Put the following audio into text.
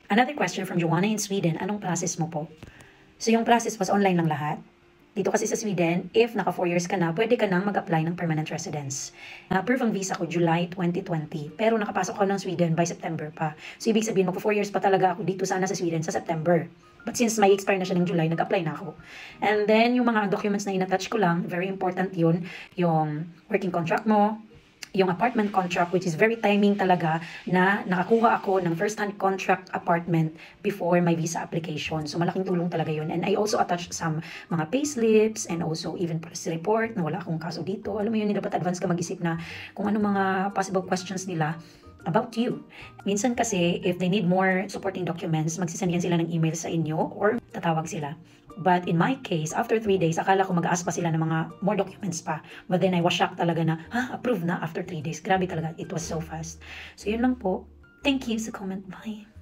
Another question from Joanna in Sweden, anong process mo po? So yung process was online lang lahat. Dito kasi sa Sweden, if naka 4 years ka na, pwede ka nang mag-apply ng permanent residence. Na-approve ang visa ko July 2020, pero nakapasok ako ng Sweden by September pa. So ibig sabihin, magpo 4 years pa talaga ako dito sana sa Sweden sa September. But since may expire na siya ng July, nag-apply na ako. And then, yung mga documents na in-attach ko lang, very important yun, yung working contract mo, yung apartment contract, which is very timing talaga na nakakuha ako ng first-hand contract apartment before my visa application. So malaking tulong talaga yun. And I also attached some mga payslips and also even police report na wala akong kaso dito. Alam mo yun, dapat advance ka mag-isip na kung ano mga possible questions nila about you. Minsan kasi, if they need more supporting documents, magsisend yan sila ng email sa inyo or tatawag sila. But in my case, after 3 days, akala ko mag-ask pa sila ng mga more documents pa. But then I was shocked talaga na, approved na after 3 days. Grabe talaga, it was so fast. So yun lang po. Thank you sa comment. Bye.